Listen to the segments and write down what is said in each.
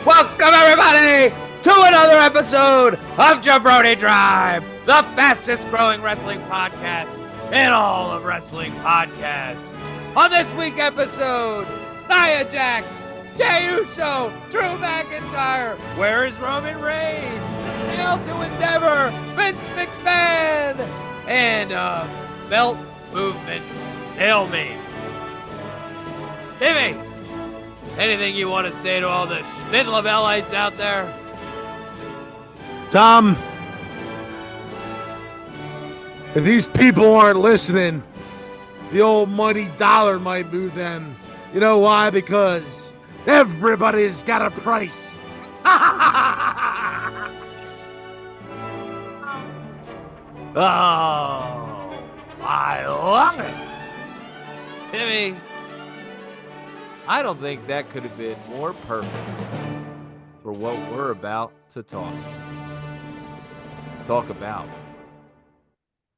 Welcome, everybody, to another episode of Jabroni Drive, the fastest growing wrestling podcast in all of wrestling podcasts. On this week's episode, Nia Jaxx, Jey Uso, Drew McIntyre, where is Roman Reigns, Hail to Endeavor, Vince McMahon, and belt movement stalemate. Timmy, anything you want to say to all the Schmid-Labellites out there? Tom, if these people aren't listening, the almighty dollar might move them. You know why? Because everybody's got a price. Oh, I love it. Timmy, I don't think that could have been more perfect for what we're about to talk about.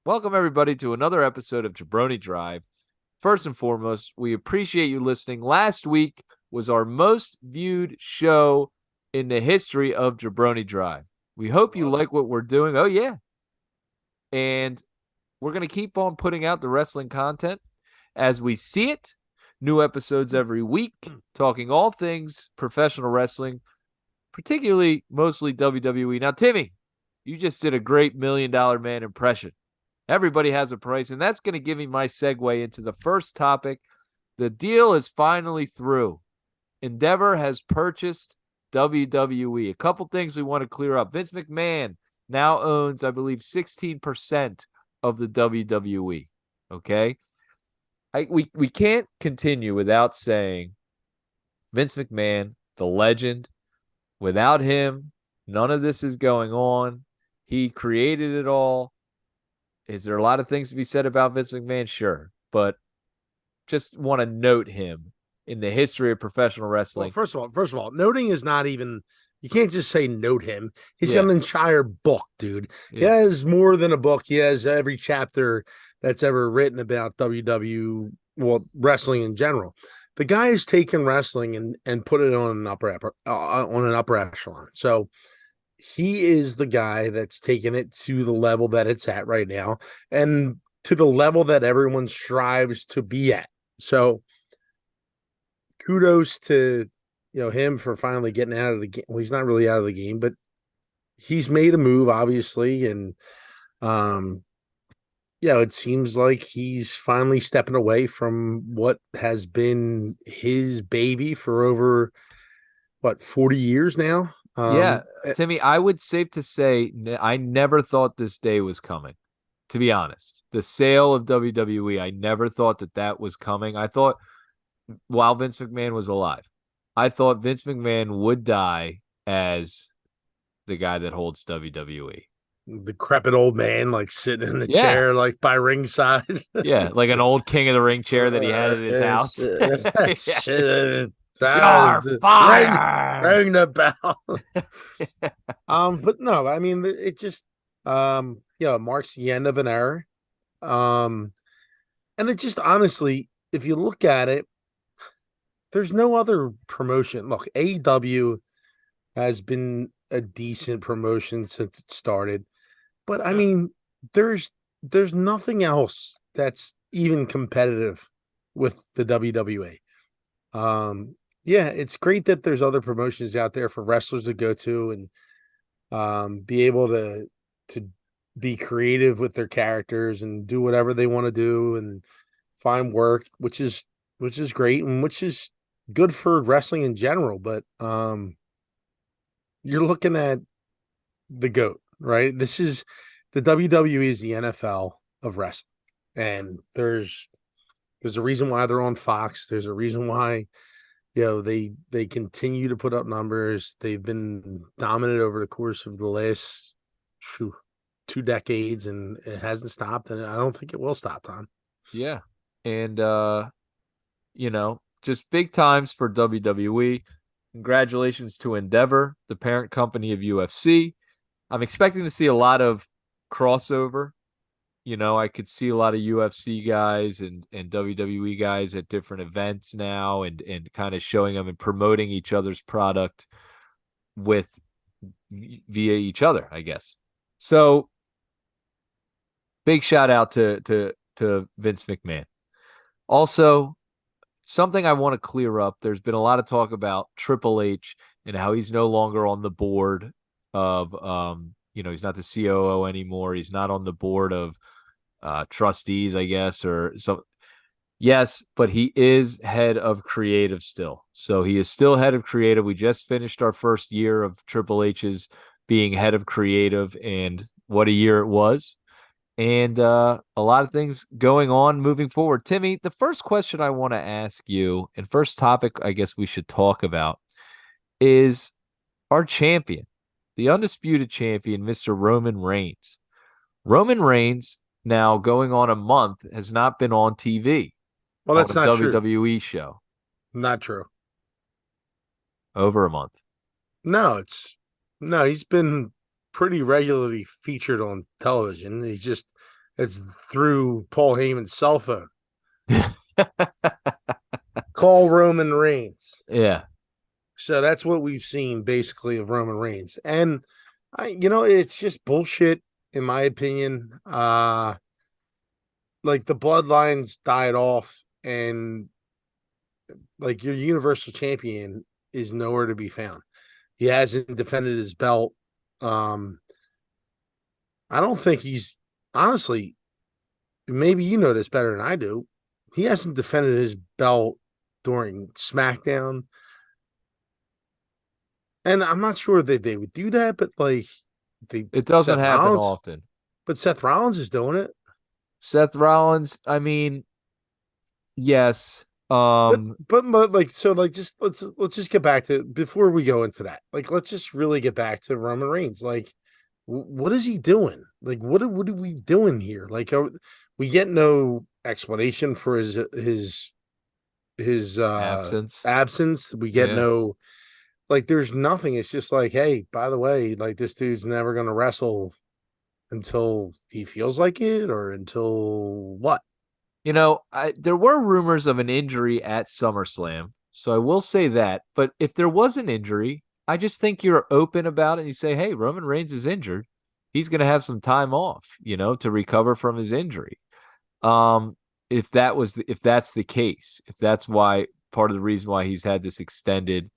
Welcome, everybody, to another episode of Jabroni Drive. First and foremost, we appreciate you listening. Last week was our most viewed show in the history of Jabroni Drive. We hope you like what we're doing. Oh, yeah. And we're going to keep on putting out the wrestling content as we see it. New episodes every week, talking all things professional wrestling, particularly mostly WWE. Now, Timmy, you just did a great $1 Million Man impression. Everybody has a price, and that's going to give me my segue into the first topic. The deal is finally through. Endeavor has purchased WWE. A couple things we want to clear up. Vince McMahon now owns, I believe, 16% of the WWE. Okay? We can't continue without saying Vince McMahon, the legend. Without him, none of this is going on. He created it all. Is there a lot of things to be said about Vince McMahon? Sure. But just want to note him in the history of professional wrestling. Well, first of all, noting is not even, you can't just say note him. He's got an entire book, dude. Yeah. He has more than a book. He has every chapter that's ever written about wrestling in general. The guy has taken wrestling and put it on an upper echelon. So he is the guy that's taken it to the level that it's at right now, and to the level that everyone strives to be at. So kudos to him for finally getting out of the game. Well, he's not really out of the game, but he's made a move, obviously, and it seems like he's finally stepping away from what has been his baby for over 40 years now. Timmy, I would safe to say I never thought this day was coming, to be honest. The sale of WWE, I never thought that was coming. I thought while Vince McMahon was alive, I thought Vince McMahon would die as the guy that holds WWE. The decrepit old man, like sitting in the chair, like by ringside. Yeah, like an old King of the Ring chair that he had at his house. You're fired. Ring the bell. But no, I mean, it just marks the end of an era. And it just, honestly, if you look at it, there's no other promotion. Look, AEW has been a decent promotion since it started, but I mean, there's nothing else that's even competitive with the WWE. It's great that there's other promotions out there for wrestlers to go to and be able to be creative with their characters and do whatever they want to do and find work, which is great and which is good for wrestling in general. But you're looking at the GOAT, right? This is the WWE is the NFL of wrestling, and there's a reason why they're on Fox. There's a reason why they continue to put up numbers. They've been dominant over the course of the last 2 decades, and it hasn't stopped, and I don't think it will stop, Tom. Yeah, and just big times for WWE. Congratulations to Endeavor, the parent company of UFC. I'm expecting to see a lot of crossover. I could see a lot of UFC guys and WWE guys at different events now and kind of showing them and promoting each other's product. with via each other, I guess. So big shout out to Vince McMahon. Also, something I want to clear up. There's been a lot of talk about Triple H and how he's no longer on the board of he's not the COO anymore. He's not on the board of trustees, I guess, or so. Yes, but he is head of creative still. So he is still head of creative. We just finished our first year of Triple H's being head of creative, and what a year it was. And a lot of things going on moving forward. Timmy, the first question I want to ask you, and first topic I guess we should talk about, is our champion, the undisputed champion, Mr. Roman Reigns. Roman Reigns, now going on a month, has not been on TV. Well, that's on a not true. WWE show. Not true. Over a month. No, he's been pretty regularly featured on television. It's through Paul Heyman's cell phone. Call Roman Reigns. Yeah. So that's what we've seen basically of Roman Reigns. And it's just bullshit in my opinion. Like the bloodlines died off and like your universal champion is nowhere to be found. He hasn't defended his belt. I don't think he's honestly, maybe you know this better than I do. He hasn't defended his belt during SmackDown. And I'm not sure that they would do that, but like it doesn't happen often. But Seth Rollins is doing it. Seth Rollins, I mean, yes. But like so like just let's just get back to before we go into that. Like let's just really get back to Roman Reigns. Like what is he doing? Like what are we doing here? Like we get no explanation for his absence. We get no like there's nothing. It's just like, hey, by the way, like this dude's never gonna wrestle until he feels like it or until what? There were rumors of an injury at SummerSlam, so I will say that. But if there was an injury, I just think you're open about it and you say, hey, Roman Reigns is injured. He's going to have some time off, to recover from his injury. If that's the case, if that's why part of the reason why he's had this extended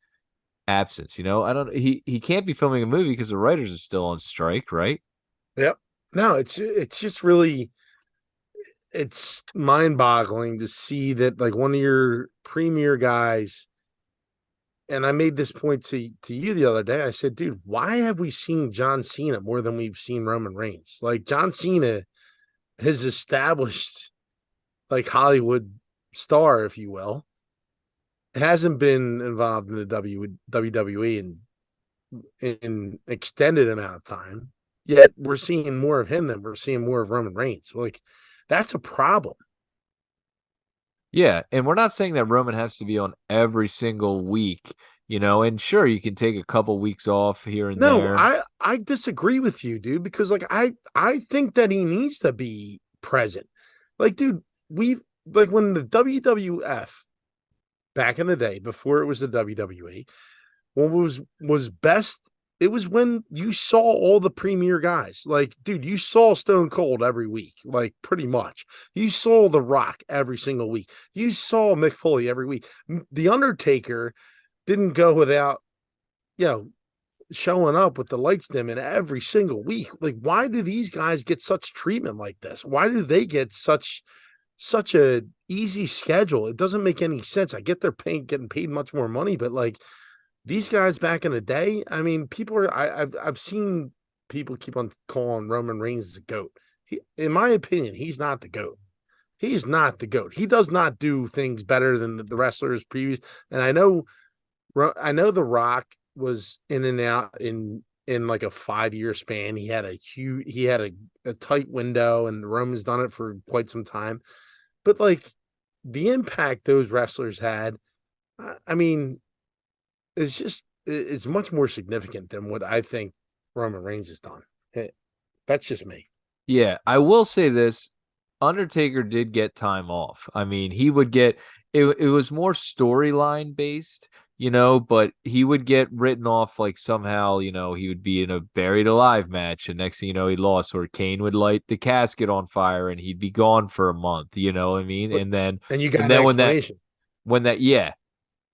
absence, he can't be filming a movie because the writers are still on strike, right? Yep. No, it's just really, it's mind-boggling to see that like one of your premier guys, and I made this point to you the other day. I said, dude, why have we seen John Cena more than we've seen Roman Reigns? Like John Cena has established like Hollywood star, if you will. Hasn't been involved in the WWE in extended amount of time. Yet we're seeing more of him than we're seeing more of Roman Reigns. Like that's a problem. Yeah, and we're not saying that Roman has to be on every single week, and sure, you can take a couple weeks off here and there. No, I disagree with you, dude, because like I think that he needs to be present. Like, dude, like when the WWF back in the day, before it was the WWE, what was best, it was when you saw all the premier guys. Like, dude, you saw Stone Cold every week, like pretty much. You saw The Rock every single week. You saw Mick Foley every week. The Undertaker didn't go without, showing up with the lights dimming every single week. Like, why do these guys get such treatment like this? Why do they get such a easy schedule? It doesn't make any sense. I get they're getting paid much more money, but like, these guys back in the day, I mean, I've seen people keep on calling Roman Reigns the GOAT. In my opinion, he's not the GOAT. He's not the GOAT. He does not do things better than the wrestlers previous. And I know The Rock was in and out in like a 5-year span. He had a tight window, and Roman's done it for quite some time. But like the impact those wrestlers had, I mean, it's much more significant than what I think Roman Reigns has done. That's just me. Yeah, I will say this. Undertaker did get time off. I mean, he would get it was more storyline based. but he would get written off like somehow, he would be in a buried alive match, and next thing you know, he lost, or Kane would light the casket on fire and he'd be gone for a month, you know what I mean? But, And then, and you got and an then explanation. yeah,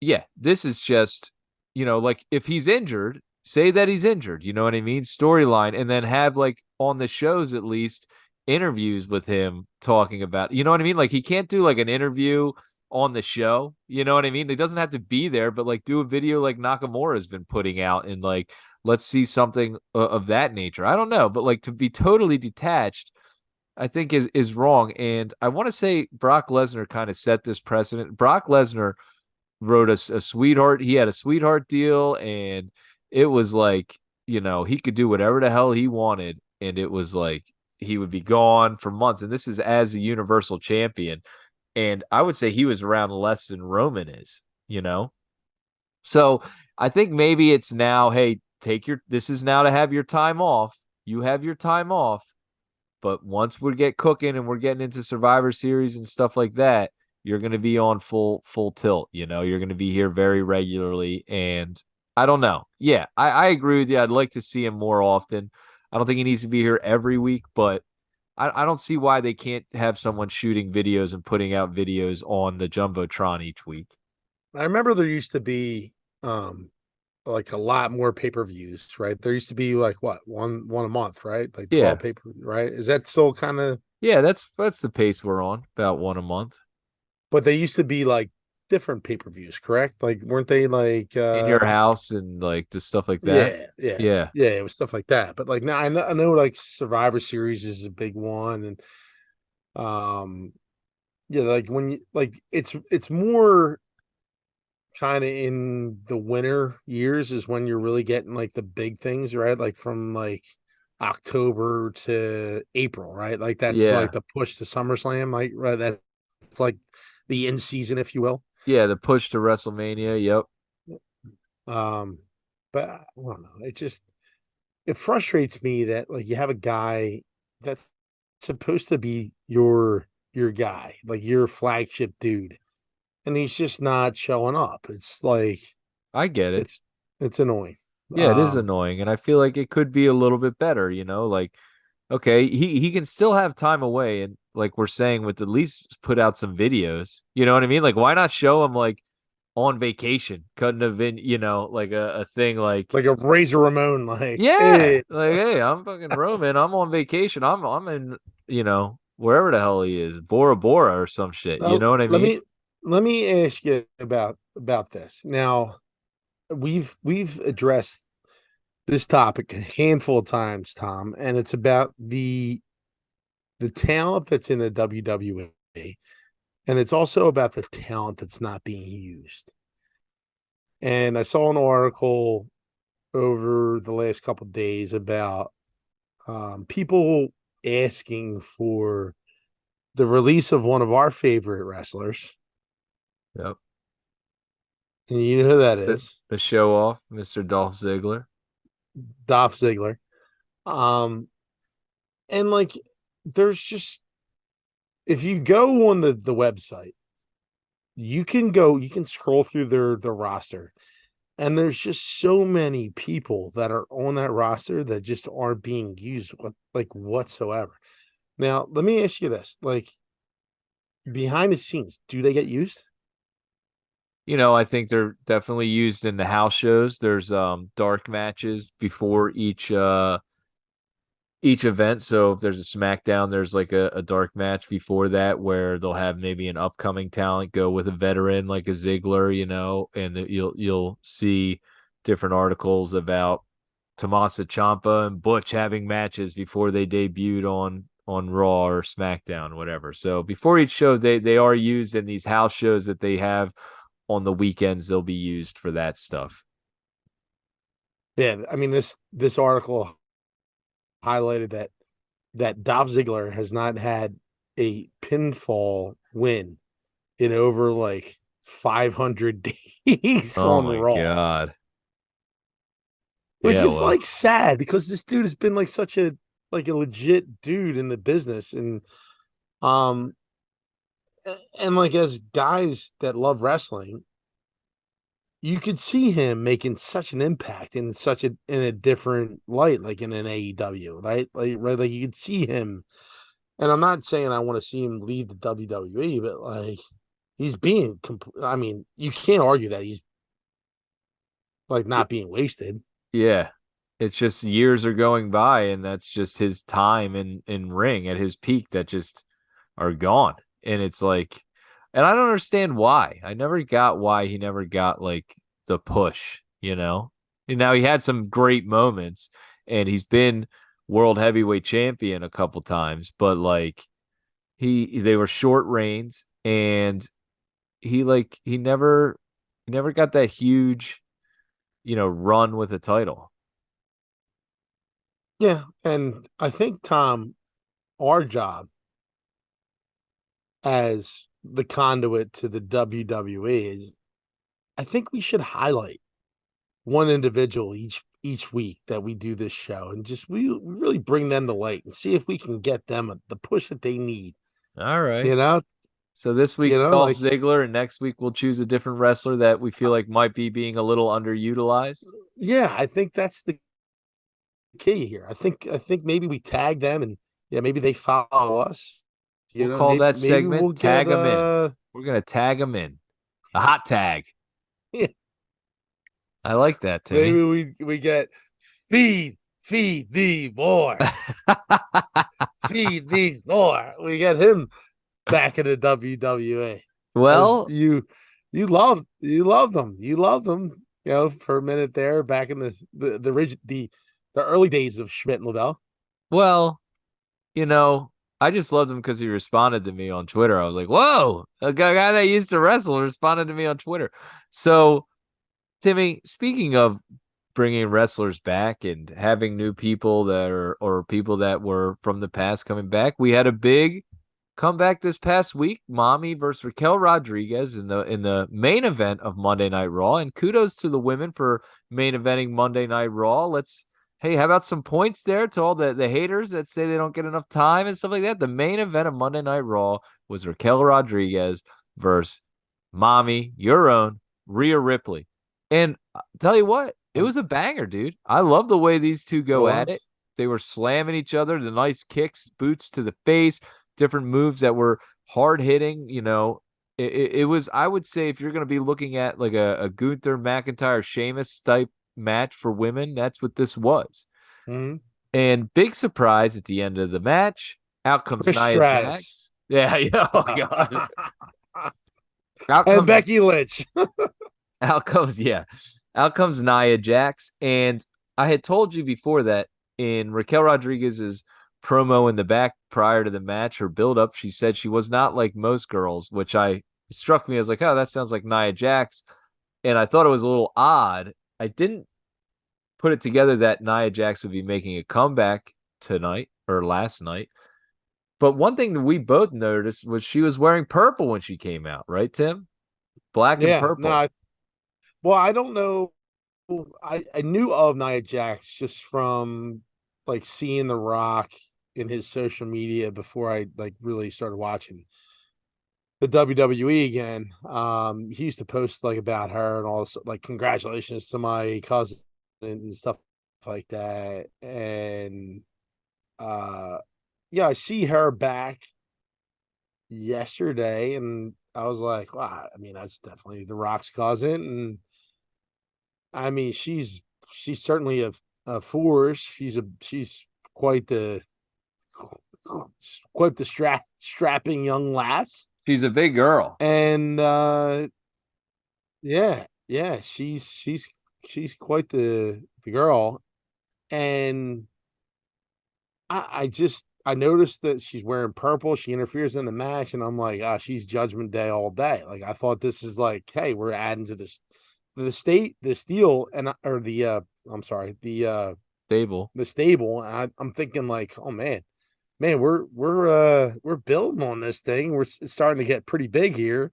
yeah, this is just, like if he's injured, say that he's injured, you know what I mean? Storyline, and then have like on the shows at least interviews with him talking about, you know what I mean? Like he can't do like an interview on the show, you know what I mean? He doesn't have to be there, but like do a video like Nakamura's been putting out, and like let's see something of that nature. I don't know, but like to be totally detached, I think is wrong. And I want to say Brock Lesnar kind of set this precedent. Brock Lesnar wrote a sweetheart. He had a sweetheart deal, and it was like, he could do whatever the hell he wanted. And it was like he would be gone for months. And this is as a universal champion. And I would say he was around less than Roman is. So I think maybe it's now, hey, this is now to have your time off. You have your time off. But once we get cooking and we're getting into Survivor Series and stuff like that, you're going to be on full tilt. You're going to be here very regularly. And I don't know. Yeah, I agree with you. I'd like to see him more often. I don't think he needs to be here every week, but I don't see why they can't have someone shooting videos and putting out videos on the Jumbotron each week. I remember there used to be like a lot more pay-per-views, right? There used to be like what, one a month, right? Like 12 Yeah. pay per right? Is that still kind of, Yeah, that's the pace we're on, about one a month. but they used to be like different pay-per-views, correct? Like weren't they like In your house and like the stuff like that. yeah, yeah. Yeah. Yeah, it was stuff like that. But like now I know like Survivor Series is a big one, and yeah, like when you like it's more kind of in the winter years is when you're really getting like the big things, right? Like from like October to April, right? Like that's like Yeah. the push to SummerSlam, like right. That's like the in season, if you will. Yeah, the push to WrestleMania. Yep. Um, but I don't know. It frustrates me that like you have a guy that's supposed to be your guy, like your flagship dude, and he's just not showing up. It's like I get it. it's it's annoying. Yeah, it is Um, annoying, and I feel like it could be a little bit better. Like, okay, he can still have time away, and like we're saying, with at least put out some videos. You know what I mean? Like, why not show him like on vacation? Couldn't have been, like a thing like, like a Razor Ramon, like, yeah, like, hey, I'm fucking Roman. I'm on vacation. I'm in, wherever the hell he is, Bora Bora or some shit. You now know what I let mean? me ask you about this. Now we've addressed this topic a handful of times, Tom, and it's about the talent that's in the WWE, and it's also about the talent that's not being used. And I saw an article over the last couple of days about people asking for the release of one of our favorite wrestlers. Yep. And you know who that The, is? the show off, Mr. Dolph Ziggler. Dolph Ziggler. Um, and like there's just, if you go on the website, you can scroll through their roster, and there's just so many people that are on that roster that just aren't being used like whatsoever. Now, let me ask you this: like behind the scenes, do they get used? I think they're definitely used in the house shows. There's dark matches before each event. So if there's a SmackDown, there's like a dark match before that where they'll have maybe an upcoming talent go with a veteran like a Ziggler, and you'll see different articles about Tommaso Ciampa and Butch having matches before they debuted on Raw or SmackDown, whatever. So before each show, they are used in these house shows that they have on the weekends. They'll be used for that stuff. Yeah, I mean this article highlighted that Dolph Ziggler has not had a pinfall win in over like 500 days Oh on my Raw, God. which Yeah, is well, like sad because this dude has been like such a like a legit dude in the business. And um and like as guys that love wrestling, you could see him making such an impact in a different light, like in an AEW, right? Like you could see him, and I'm not saying I want to see him leave the WWE, but like he's being I mean, you can't argue that he's like not being wasted. Yeah. It's just years are going by, and that's just his time in ring at his peak that just are gone. And it's like, and I don't understand why. I never got why he never got like the push, you know? And now he had some great moments, and he's been world heavyweight champion a couple times, but like they were short reigns, and he never got that huge, run with a title. Yeah, and I think Tom, our job as the conduit to the WWE is, I think we should highlight one individual each week that we do this show, and just we really bring them to light and see if we can get them the push that they need. All right. You know, So this you week's know, Dolph like Ziggler, and next week we'll choose a different wrestler that we feel like might be being a little underutilized. yeah, I think that's the key here. I think maybe we tag them, and yeah, maybe they follow us. We'll You know, call maybe that maybe segment we'll Tag get Them In. We're going to tag them in. A hot tag. yeah, I like that, Timmy. maybe we get feed the boar. Feed the boar. We get him back in the WWE. As Well, you love them. You love them, for a minute there back in the early days of Schmidt and Lavelle. well, you know, I just loved him because he responded to me on Twitter. I was like, whoa, a guy that used to wrestle responded to me on Twitter. So, Timmy, speaking of bringing wrestlers back and having new people that are, or people that were from the past coming back, we had a big comeback this past week. Mommy versus Raquel Rodriguez in the main event of Monday Night Raw. And kudos to the women for main eventing Monday Night Raw. Hey, how about some points there to all the haters that say they don't get enough time and stuff like that? The main event of Monday Night Raw was Raquel Rodriguez versus Mommy, your own Rhea Ripley. And tell you what, it was a banger, dude. I love the way these two It go at it. was. They were slamming each other, the nice kicks, boots to the face, different moves that were hard hitting. It was, I would say, if you're going to be looking at like a Gunther McIntyre Sheamus type match for women, that's what this was. Mhm. And big surprise at the end of the match, out comes Trish Nia Stratus Jax. Yeah, yeah, oh god. Out and comes Becky Lynch. out comes yeah. Out comes Nia Jax. And I had told you before that in Raquel Rodriguez's promo in the back prior to the match, her build up, she said she was not like most girls, which I struck me as like, oh, that sounds like Nia Jax. And I thought it was a little odd. I didn't put it together that Nia Jax would be making a comeback tonight or last night. But one thing that we both noticed was she was wearing purple when she came out, right, Tim? Black and Yeah, no, purple. well, I don't know. I knew of Nia Jax just from like seeing The Rock in his social media before I like really started watching the WWE again. He used to post like about her and all this, like congratulations to my cousin and stuff like that. And uh yeah, I see her back yesterday, and I was like, wow, I mean, that's definitely The Rock's cousin. And I mean, she's certainly a force. She's quite the quite the strapping young lass. She's a big girl. And yeah, she's quite the girl. And I noticed that she's wearing purple. She interferes in the match, and I'm like, ah, she's Judgment Day all day. Like I thought this is like, hey, we're adding to the steel, and or the I'm sorry, Stable. the stable. And I'm thinking like, oh man, we're building on this thing. It's starting to get pretty big here.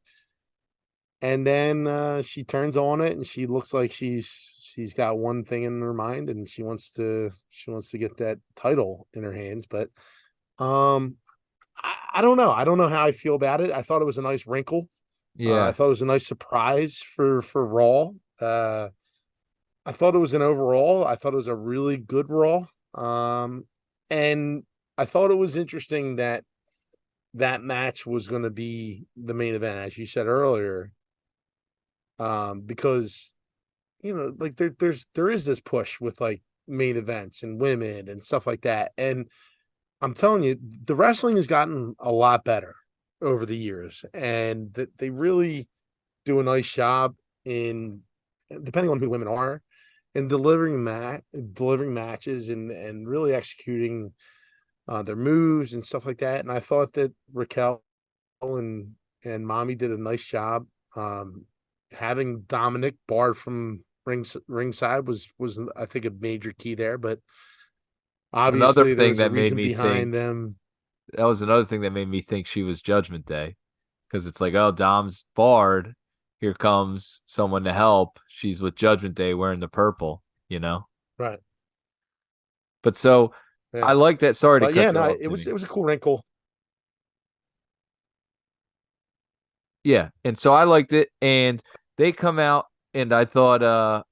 And then she turns on it, and she looks like she's got one thing in her mind, and she wants to get that title in her hands. But I don't know. I don't know how I feel about it. I thought it was a nice wrinkle. I Yeah. thought it was a nice surprise for Raw. I thought it was an overall. I thought it was a really good Raw. And I thought it was interesting that that match was going to be the main event, as you said earlier, because like there is this push with like main events and women and stuff like that, and I'm telling you, the wrestling has gotten a lot better over the years, and that they really do a nice job in, depending on who the women are, in delivering matches and really executing their moves and stuff like that. And I thought that Raquel and Mommy did a nice job. Having Dominic barred from ringside was I think a major key there, but Another obviously there thing was a that made reason me think behind them. that was another thing that made me think she was Judgment Day, because it's like, oh, Dom's barred. Here comes someone to help. She's with Judgment Day wearing the purple, you know? Right. But so Yeah. I like that. Sorry to But yeah, cut you no, off, it Timmy. was a cool wrinkle. Yeah. And so I liked it. And they come out, and I thought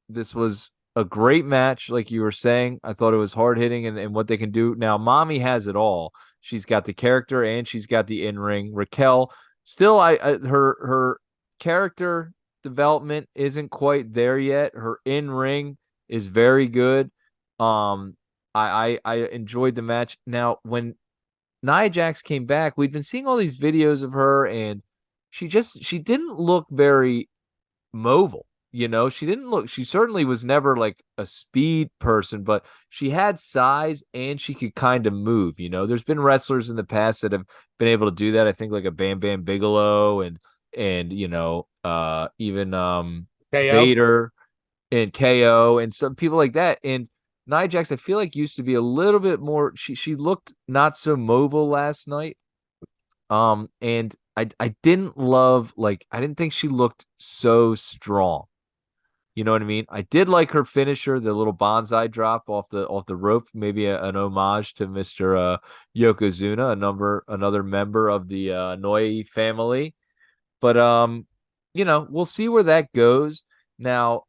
this was a great match, like you were saying. I thought it was hard hitting and what they can do. Now, Mommy has it all. She's got the character and she's got the in ring. Raquel, still, her character development isn't quite there yet. Her in ring is very good. I enjoyed the match. Now, when Nia Jax came back, we'd been seeing all these videos of her, and she didn't look very mobile. She certainly was never like a speed person, but she had size and she could kind of move. There's been wrestlers in the past that have been able to do that. I think like a Bam Bam Bigelow and even KO. Vader and KO and some people like that. And Nia Jax, I feel like used to be a little bit more. She looked not so mobile last night. And I didn't love, like, I didn't think she looked so strong. You know what I mean? I did like her finisher, the little bonsai drop off the rope, maybe an homage to Mr. Yokozuna, another member of the Noi family. But we'll see where that goes. Now,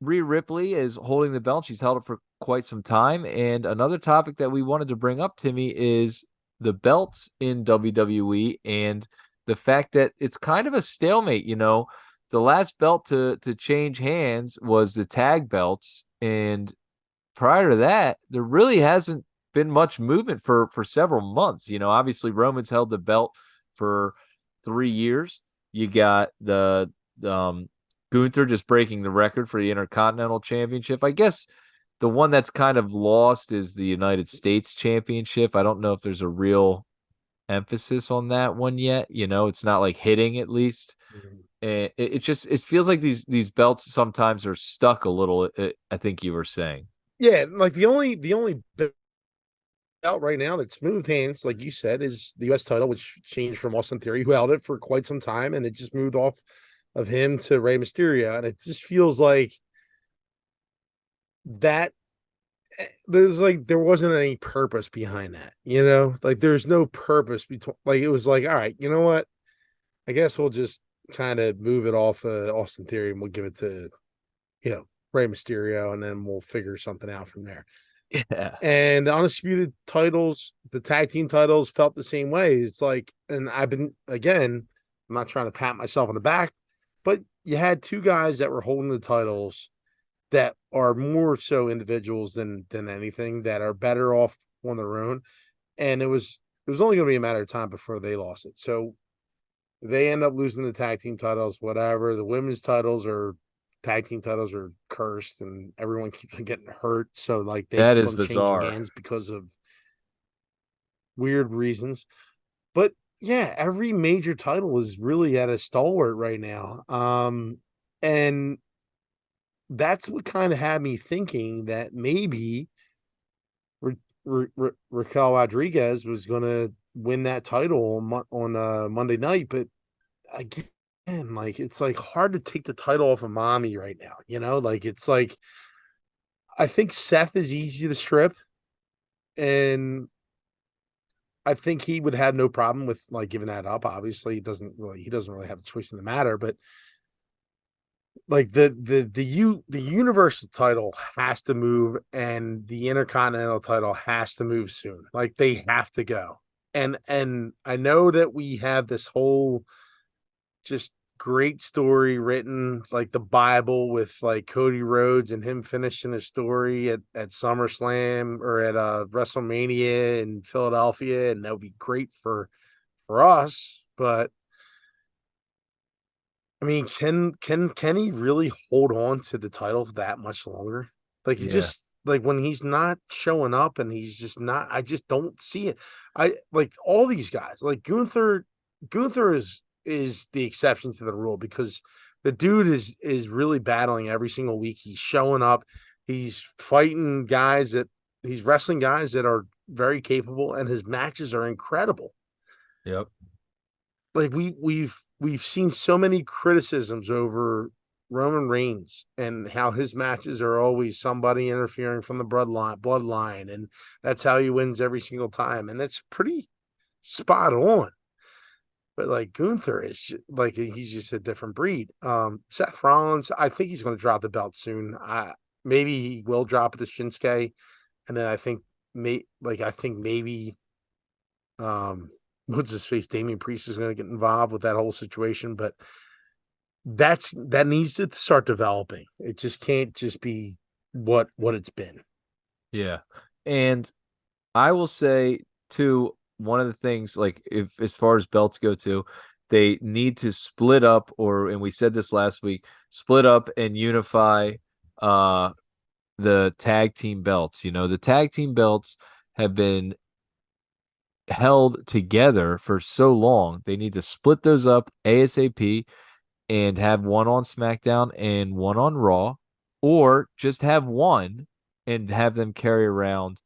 Rhea Ripley is holding the belt. She's held it for quite some time. And another topic that we wanted to bring up, Timmy, is the belts in WWE and the fact that it's kind of a stalemate. The last belt to change hands was the tag belts, and prior to that, there really hasn't been much movement for several months. Obviously Roman's held the belt for 3 years. You got the Gunther just breaking the record for the Intercontinental Championship. I guess the one that's kind of lost is the United States Championship. I don't know if there's a real emphasis on that one yet. It's not like hitting, at least. And it feels like these belts sometimes are stuck a little. I think you were saying. Yeah, like the only belt right now that's smooth hands, like you said, is the US title, which changed from Austin Theory, who held it for quite some time, and it just moved off of him to Rey Mysterio. And it just feels like that there wasn't any purpose behind that, like there's no purpose between, like it was like, all right, you know what? I guess we'll just kind of move it off Austin Theory and we'll give it to, Rey Mysterio, and then we'll figure something out from there. Yeah. And the undisputed titles, the tag team titles, felt the same way. It's like, and I've been, again, I'm not trying to pat myself on the back, but you had two guys that were holding the titles that are more so individuals than anything, that are better off on their own. And it was only going to be a matter of time before they lost it. So they end up losing the tag team titles, whatever. The women's tag team titles are cursed, and everyone keeps getting hurt. So like they That keep is on changing bizarre. hands because of weird reasons. But yeah, every major title is really at a stalwart right now. And that's what kind of had me thinking that maybe Raquel Rodriguez was going to win that title on Monday night. But again, like it's like hard to take the title off of Mommy right now. Like it's like I think Seth is easy to strip, and I think he would have no problem with like giving that up. Obviously, he doesn't really have a choice in the matter, but like the universal title has to move, and the intercontinental title has to move soon. Like they have to go. And I know that we have this whole just great story written like the Bible with like Cody Rhodes and him finishing his story at SummerSlam or at WrestleMania in Philadelphia, and that would be great for us. But I mean, can he really hold on to the title that much longer? Like he Yeah. just like when he's not showing up and he's just not, I just don't see it. I like all these guys, like Gunther is the exception to the rule because the dude is really battling every single week. He's showing up, he's fighting guys that he's wrestling guys that are very capable, and his matches are incredible. Yep. Like we've seen so many criticisms over Roman Reigns and how his matches are always somebody interfering from the bloodline, and that's how he wins every single time, and that's pretty spot on. But like Gunther is like he's just a different breed. Seth Rollins, I think he's going to drop the belt soon. Maybe he will drop it to Shinsuke, and then I think maybe um what's his face, Damian Priest is going to get involved with that whole situation, but that needs to start developing. It just can't just be what it's been. Yeah. And I will say too, one of the things, like if as far as belts go too, they need to split up, and we said this last week, split up and unify the tag team belts. The tag team belts have been held together for so long. They need to split those up ASAP and have one on SmackDown and one on Raw, or just have one and have them carry around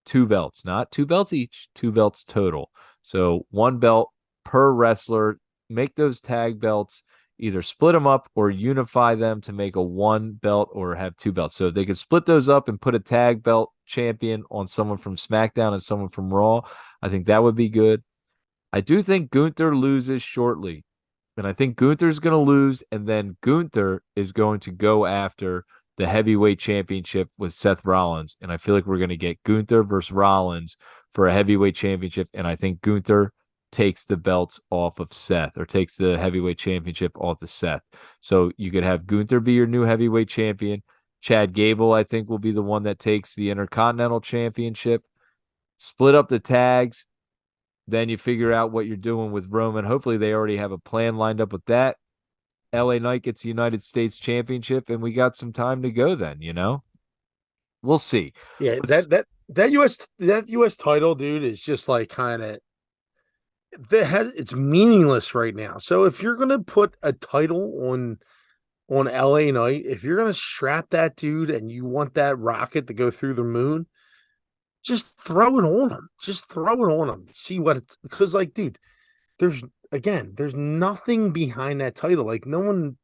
two belts, not two belts each, two belts total. So one belt per wrestler. Make those tag belts, either split them up or unify them to make a one belt or have two belts. So if they could split those up and put a tag belt champion on someone from SmackDown and someone from Raw, I think that would be good. I do think Gunther loses shortly. And I think Gunther's going to lose, and then Gunther is going to go after the heavyweight championship with Seth Rollins. And I feel like we're going to get Gunther versus Rollins for a heavyweight championship. And I think Gunther takes the belts off of Seth, or takes the heavyweight championship off of Seth. So you could have Gunther be your new heavyweight champion. Chad Gable, I think, will be the one that takes the Intercontinental Championship. Split up the tags. Then you figure out what you're doing with Roman. Hopefully, they already have a plan lined up with that. LA Knight gets the United States Championship, and we got some time to go then. We'll see. Yeah, that US title, dude, is just like kind of it's meaningless right now. So if you're gonna put a title on LA Knight, if you're gonna strap that dude and you want that rocket to go through the moon, just throw it on him. Just throw it on him. See what it's because like, dude, there's nothing behind that title. Like no one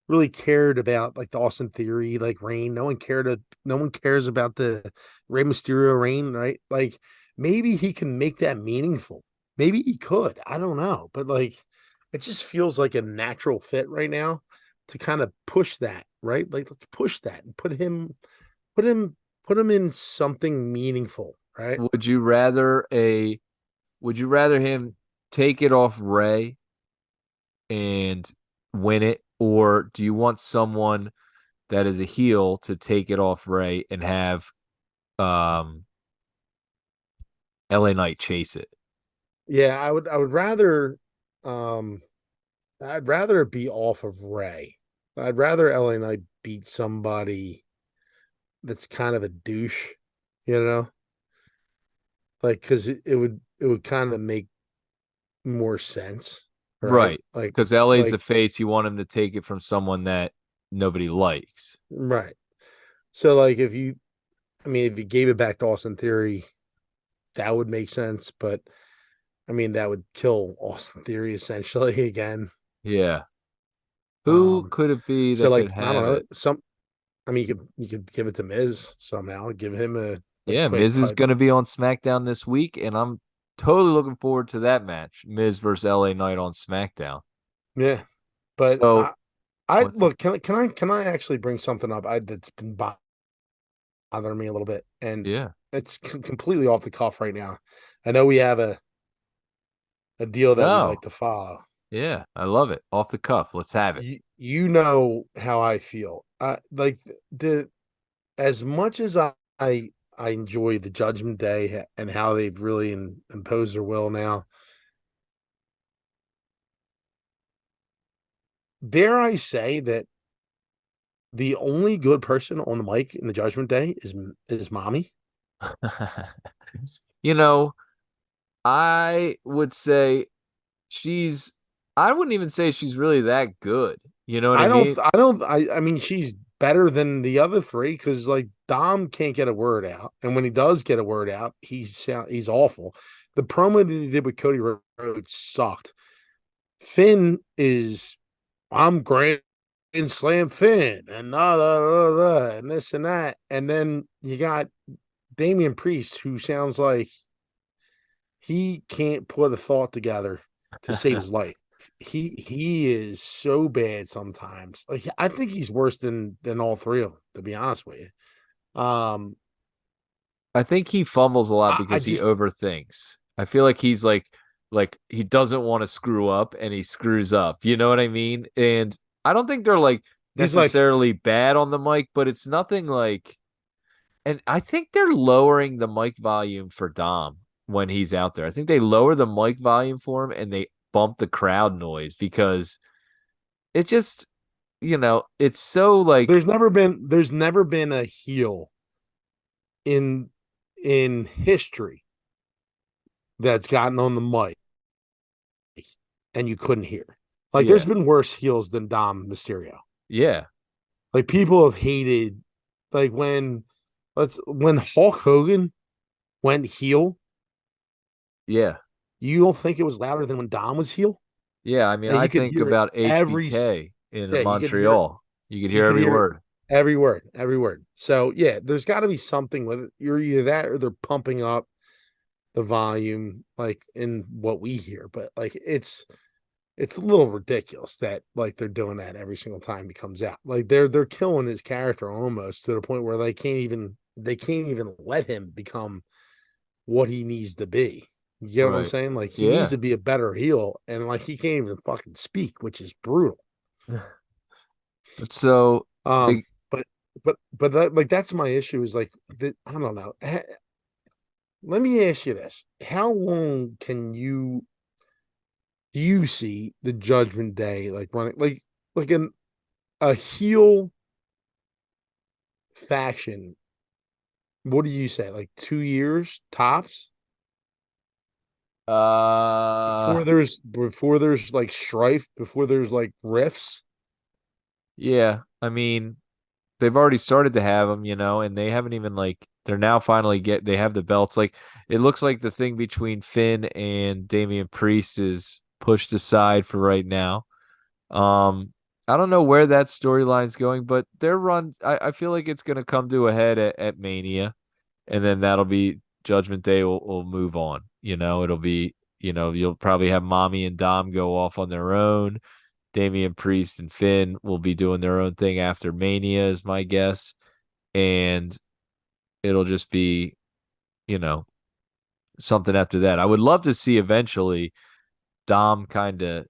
really cared about like the Austin Theory, like reign. No one cares about the Rey Mysterio reign, right? Like maybe he can make that meaningful. Maybe he could. I don't know. But like it just feels like a natural fit right now to kind of push that, right? Like let's push that and put him put him in something meaningful, right? Would you rather him take it off Ray and win it, or do you want someone that is a heel to take it off Ray and have um LA Knight chase it? Yeah, I would rather um I'd rather it be off of Ray. I'd rather LA Knight beat somebody that's kind of a douche, you know, like because it would kind of make more sense, right? Right. Because LA's the Like face, you want him to take it from someone that nobody likes. right. So like if you gave it back to Austin Theory, that would make sense, but I mean that would kill Austin Theory essentially again. Yeah. Who Um, could it be so that could like I don't have know it? I mean you could give it to Miz somehow, give him a Yeah, quick Miz is title. going to be on SmackDown this week, and I'm totally looking forward to that match. Miz versus LA Knight on SmackDown. Yeah, but So I What's look. Can I actually bring something up? That's been bothering me a little bit, and yeah. it's completely off the cuff right now. I know we have a deal that we like No. to follow. Yeah. I love it. Off the cuff. Let's have it. You know how I feel. Like the as much as I enjoy the Judgment Day and how they've really imposed their will now. Dare I say that the only good person on the mic in the Judgment Day is Mommy. You know, I would say she's, I wouldn't even say she's really that good. You know what I mean? I mean she's better than the other three because like Dom can't get a word out, and when he does get a word out, he's awful. The promo that he did with Cody Rhodes sucked. Finn is I'm Grand Slam Finn and and this and that, and then you got Damian Priest who sounds like he can't put a thought together to save his life. He is so bad sometimes. Like I think he's worse than all three of them, to be honest with you. I think he fumbles a lot I because he just overthinks. I feel like he's like he doesn't want to screw up and he screws up. You know what I mean? And I don't think they're like he's like necessarily bad on the mic, but it's nothing like, and I think they're lowering the mic volume for Dom when he's out there. I think they lower the mic volume for him and they bump the crowd noise because it just, it's so like, there's never been a heel in history that's gotten on the mic and you couldn't hear. Like there's yeah, been worse heels than Dom Mysterio. yeah, Like people have hated like when Hulk Hogan went heel, yeah. you don't think it was louder than when Dom was heel? Yeah, I mean, And I you could think hear it about HBK in yeah, Montreal. You could you hear could every hear it word. every word. So yeah, there's got to be something with it. You're either that or they're pumping up the volume like in what we hear, but like it's a little ridiculous that like they're doing that every single time he comes out. Like they're killing his character almost to the point where they can't even let him become what he needs to be. You get what I'm Right. saying? Like he needs Yeah. to be a better heel, and like he can't even fucking speak, which is brutal. So Um, they, but like that's my issue is like I don't know. Let me ask you this: how long can you do you see the Judgment Day like running like an a heel faction? What do you say? Like 2 years tops uh, before there's like strife, before there's like rifts. yeah, I mean, they've already started to have them, and they haven't even like, they're now finally they have the belts. Like, it looks like the thing between Finn and Damian Priest is pushed aside for right now. Um, I don't know where that storyline's going, but their run, I feel like it's going to come to a head at Mania, and then that'll be Judgment Day will move on. It'll be, you'll probably have Mommy and Dom go off on their own. Damian Priest and Finn will be doing their own thing after Mania, is my guess. And it'll just be, you know, something after that. I would love to see eventually Dom kind of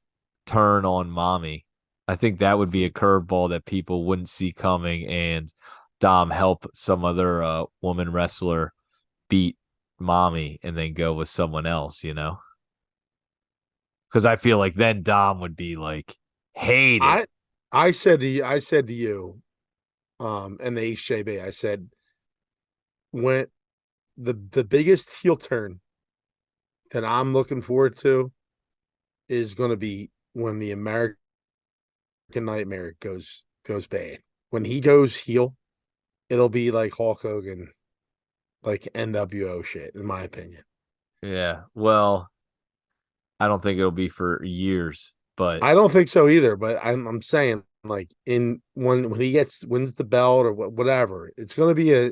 turn on Mommy. I think that would be a curveball that people wouldn't see coming, and Dom help some other woman wrestler beat Mommy and then go with someone else. Because I feel like then Dom would be like, hate it. I I said to you, and the HJB, I said when the biggest heel turn that I'm looking forward to is going to be when the American Nightmare goes bad. When he goes heel, it'll be like Hulk Hogan, like NWO shit, in my opinion. Yeah. Well, I don't think it'll be for years, but I don't think so either, but I'm saying like in when he wins the belt or whatever, it's gonna be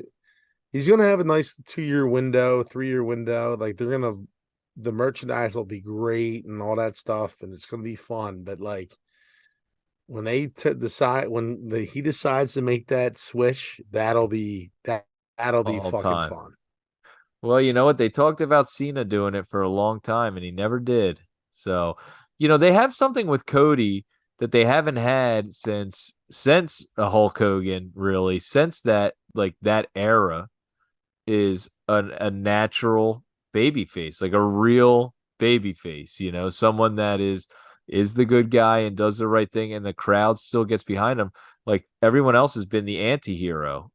he's gonna have a nice 2 year window, 3 year window. Like the merchandise will be great and all that stuff, and it's gonna be fun. But like when he decides to make that switch, that'll be all fucking time. fun. Well, you know what? They talked about Cena doing it for a long time and he never did. So, they have something with Cody that they haven't had since a Hulk Hogan, really, since that era is a natural baby face, like a real baby face, someone that is the good guy and does the right thing and the crowd still gets behind him. Like everyone else has been the anti-hero.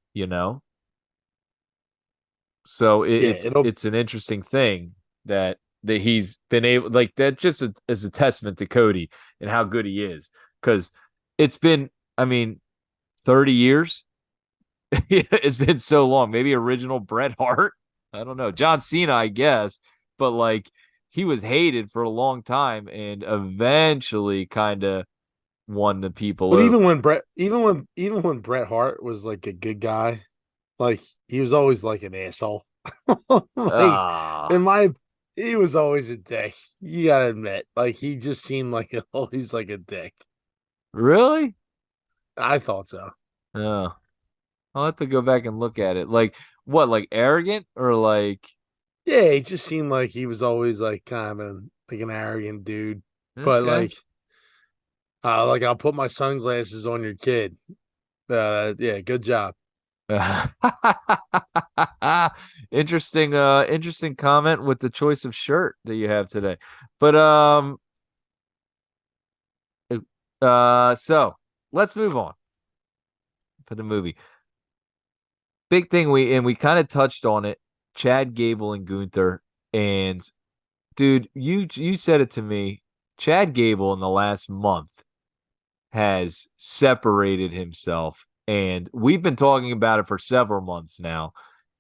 So Yeah, it'll it's an interesting thing that he's been able, like, that just is a testament to Cody and how good he is, because it's been, I mean, 30 years. It's been so long. Maybe original Bret Hart. I don't know. John Cena, I guess, but like he was hated for a long time and eventually kind of won the people but over. even when Bret Hart was like a good guy, like he was always like an asshole. Like in Ah, my he was always a dick. You gotta admit. Like he just seemed like always like a dick. really? I thought so. Oh, I'll have to go back and look at it. Like what? Like arrogant or like? Yeah, he just seemed like he was always like kind of an arrogant dude. But Okay. like I'll put my sunglasses on your kid. Yeah, good job. Interesting comment with the choice of shirt that you have today. But so let's move on for the movie. Big thing we kind of touched on it. Chad Gable and Gunther, and dude, you said it to me. Chad Gable in the last month has separated himself, and we've been talking about it for several months now,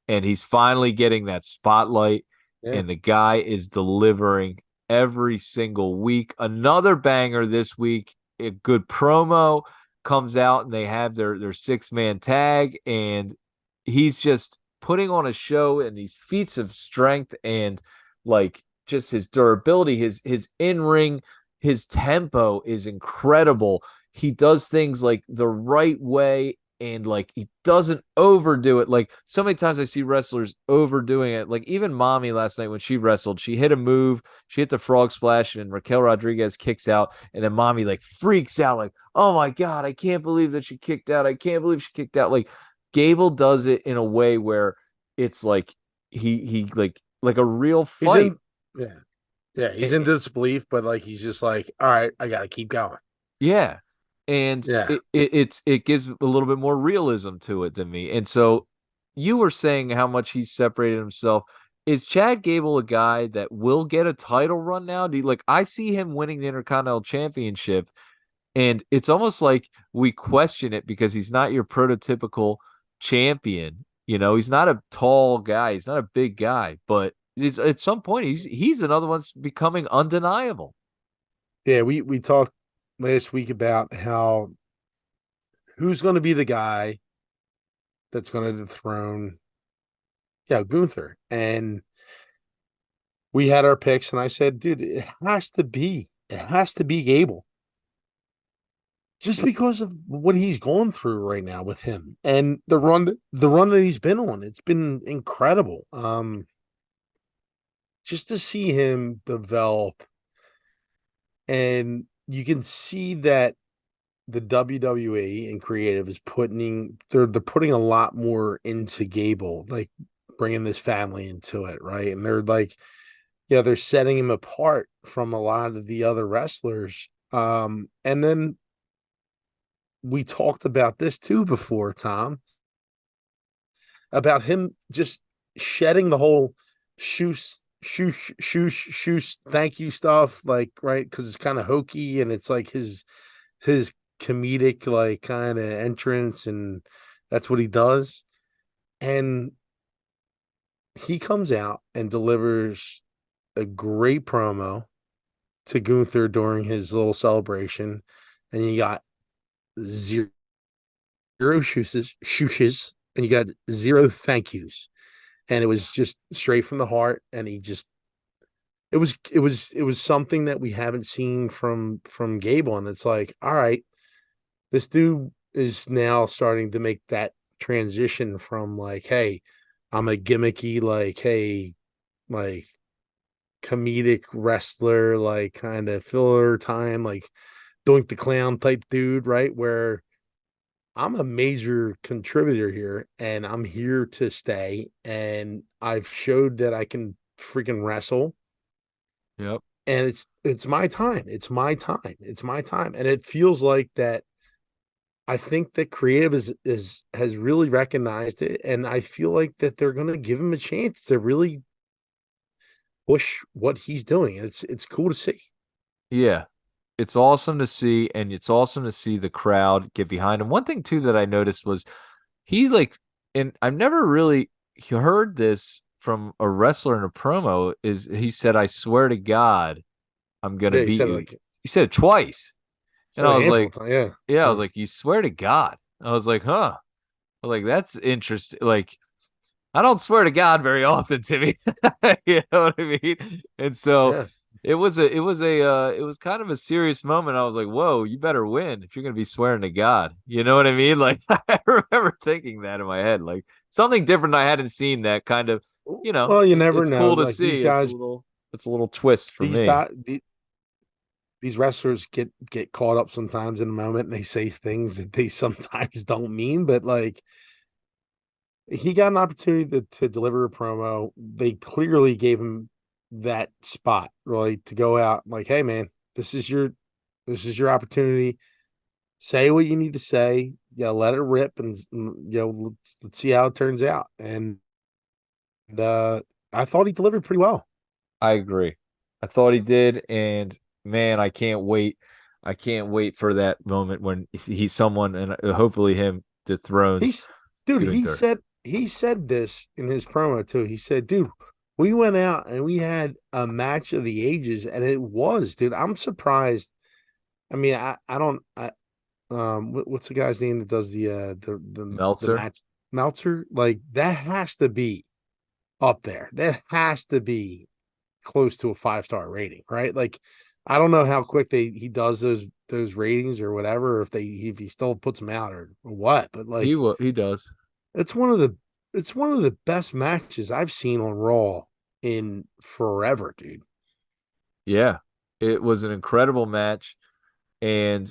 and he's finally getting that spotlight, Yeah. and the guy is delivering every single week. Another banger this week. A good promo comes out, and they have their six-man tag, and he's just putting on a show, and these feats of strength and like just his durability, his in-ring, his tempo is incredible. He does things like the right way and like he doesn't overdo it. Like so many times I see wrestlers overdoing it. Like even Mommy last night when she wrestled, she hit a move, she hit the frog splash, and Raquel Rodriguez kicks out, and then Mommy like freaks out, like, "Oh my god, I can't believe that she kicked out! I can't believe she kicked out!" Like Gable does it in a way where it's like he like a real He's fight. in yeah. Yeah, he's in It, disbelief, but like he's just like, all right, I gotta keep going. Yeah. And Yeah. it gives a little bit more realism to it than me. And so you were saying how much he's separated himself. Is Chad Gable a guy that will get a title run now? Do you like I see him winning the Intercontinental Championship, and it's almost like we question it because he's not your prototypical champion. He's not a tall guy, he's not a big guy, but at some point he's another one's becoming undeniable. Yeah, we talked last week about how who's gonna be the guy that's gonna dethrone Gunther. And we had our picks, and I said, dude, it has to be Gable. Just because of what he's going through right now with him and the run that he's been on. It's been incredible. Just to see him develop, and you can see that the WWE and creative is they're putting a lot more into Gable, like bringing this family into it, right? And they're like, yeah, they're setting him apart from a lot of the other wrestlers. And then we talked about this too before, Tom, about him just shedding the whole shoes thank you stuff, like, right, because it's kind of hokey and it's like his comedic like kind of entrance, and that's what he does. And he comes out and delivers a great promo to Gunther during his little celebration, and you got zero shooshes, and you got zero thank yous, and it was just straight from the heart. And it was something that we haven't seen from Gable, and it's like, all right, this dude is now starting to make that transition from like, hey, I'm a gimmicky, like, hey, like comedic wrestler, like kind of filler time, like Doink the Clown type dude, right? Where I'm a major contributor here and I'm here to stay. And I've showed that I can freaking wrestle. Yep. And it's my time. It's my time. It's my time. And it feels like that. I think that creative is has really recognized it. And I feel like that they're gonna give him a chance to really push what he's doing. It's cool to see. Yeah. It's awesome to see, and it's awesome to see the crowd get behind him. One thing too that I noticed was he like, and I've never really heard this from a wrestler in a promo, is he said, "I swear to God, I'm gonna Yeah, he beat said you." like He said it twice. And said I a was handful like, of times. Yeah. yeah, I was Yeah. like, you swear to God. I was like, huh. I was like, that's interesting. Like, I don't swear to God very often, Timmy. You know what I mean? And so Yeah. it was kind of a serious moment. I was like, whoa, you better win if you're gonna be swearing to God. You know what I mean? Like I remember thinking that in my head, like something different I hadn't seen that kind of, Well, you never it's know. cool to Like these see. guys, It's a little twist for these me. dot these wrestlers get caught up sometimes in a moment and they say things that they sometimes don't mean, but like he got an opportunity to deliver a promo. They clearly gave him that spot, really, to go out like, hey man, this is your opportunity. Say what you need to say. Yeah, let it rip, and let's see how it turns out. And I thought he delivered pretty well. I agree. I thought he did, and man, I can't wait. I can't wait for that moment when he's someone, and hopefully him dethrones He's dude, Gunther. he said this in his promo too. He said, dude, we went out and we had a match of the ages, and it was, dude. I'm surprised. I mean, I don't what's the guy's name that does the Meltzer. match Meltzer? Like that has to be up there. That has to be close to a 5-star rating, right? Like I don't know how quick he does those ratings or whatever, if he still puts them out or what, but like He does. it's one of the it's one of the best matches I've seen on Raw in forever, dude. Yeah, it was an incredible match, and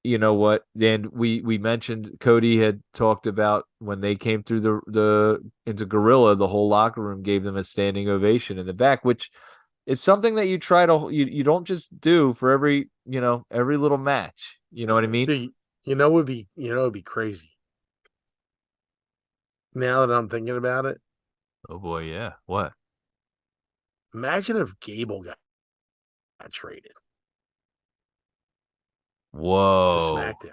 you know what? And we mentioned Cody had talked about when they came through the into Gorilla, the whole locker room gave them a standing ovation in the back, which is something that you try to you don't just do for every every little match. You know what I mean? Dude, it'd be crazy. Now that I'm thinking about it, Oh boy, yeah. What? imagine if Gable got traded to Whoa. SmackDown.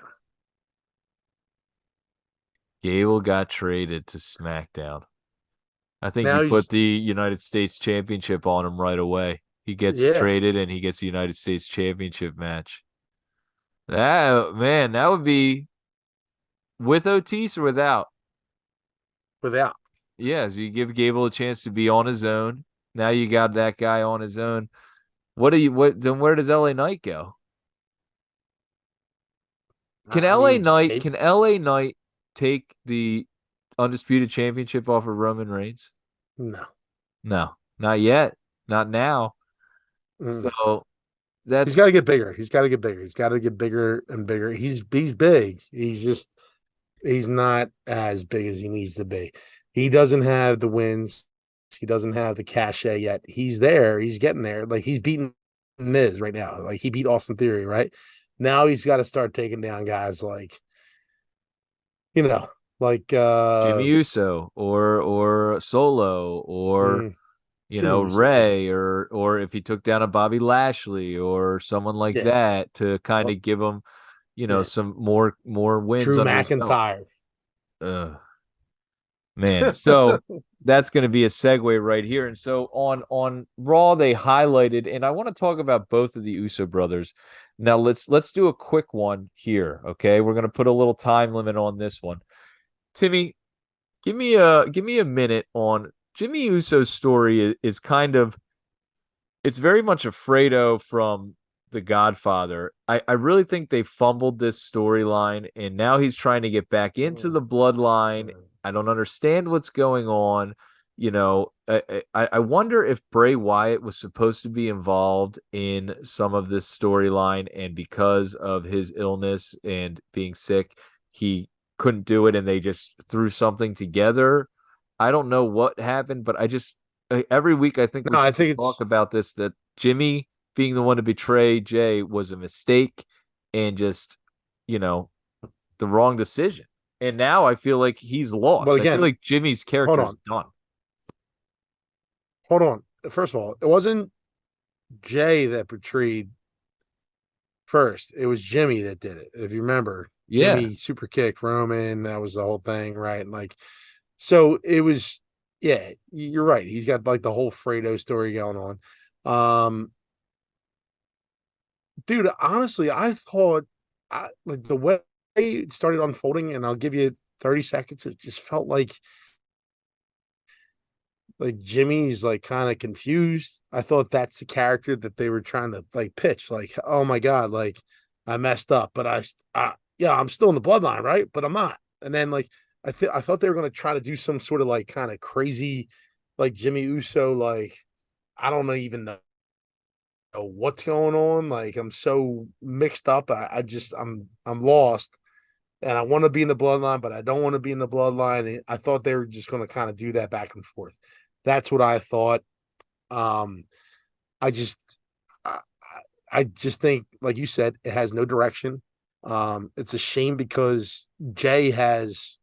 Gable got traded to SmackDown. I think you Now put he's the United States Championship on him right away. He gets yeah, traded and he gets the United States Championship match. That man, that would be with Otis or without. without. Yeah, so you give Gable a chance to be on his own. Now you got that guy on his own. What then where does LA Knight go? I mean, Can LA Knight take the undisputed championship off of Roman Reigns? no. No, not yet. Not now. Mm. So He's got that's to get bigger. He's got to get bigger. He's got to get bigger and bigger. He's big. He's not as big as he needs to be. He doesn't have the wins. He doesn't have the cachet yet. He's there. He's getting there. Like he's beating Miz right now. Like he beat Austin Theory, right? Now he's got to start taking down guys like, you know, like Jimmy Uso or Solo or mm, Jimmy Uso's Ray or if he took down a Bobby Lashley or someone like yeah. that to kind Well, of give him, yeah. some more wins Drew under his belt. McIntyre. Ugh, man. So that's going to be a segue right here. And so on Raw they highlighted, and I want to talk about both of the Uso brothers. Now let's do a quick one here, okay? We're going to put a little time limit on this one. Timmy, give me a minute on Jimmy Uso's story is kind of it's very much a Fredo from the Godfather. I really think they fumbled this storyline, and now he's trying to get back into the bloodline. I don't understand what's going on. I wonder if Bray Wyatt was supposed to be involved in some of this storyline, and because of his illness and being sick, he couldn't do it, and they just threw something together. I don't know what happened, but every week I think we No, I seem to think talk it's about this, that Jimmy being the one to betray Jay was a mistake and just, you know, the wrong decision. And now I feel like he's well lost. I feel again, like Jimmy's hold character is on. done. Hold on. First of all, it wasn't Jay that betrayed first. It was Jimmy that did it. If you remember, Yeah. Jimmy super kicked Roman. That was the whole thing, right? And like, so it was. Yeah, you're right. He's got like the whole Fredo story going on. Dude, honestly, I thought like the way it started unfolding, and I'll give you 30 seconds. It just felt like Jimmy's like kind of confused. I thought that's the character that they were trying to like pitch. Like, oh my god, like I messed up, but yeah, I'm still in the bloodline, right? But I'm not. And then like I thought they were gonna try to do some sort of like kind of crazy, like Jimmy Uso, like I don't even know what's going on. Like I'm so mixed up. I'm lost. And I want to be in the bloodline, but I don't want to be in the bloodline. I thought they were just going to kind of do that back and forth. That's what I thought. Um, I just, I, I just think, like you said, it has no direction. It's a shame because Jay has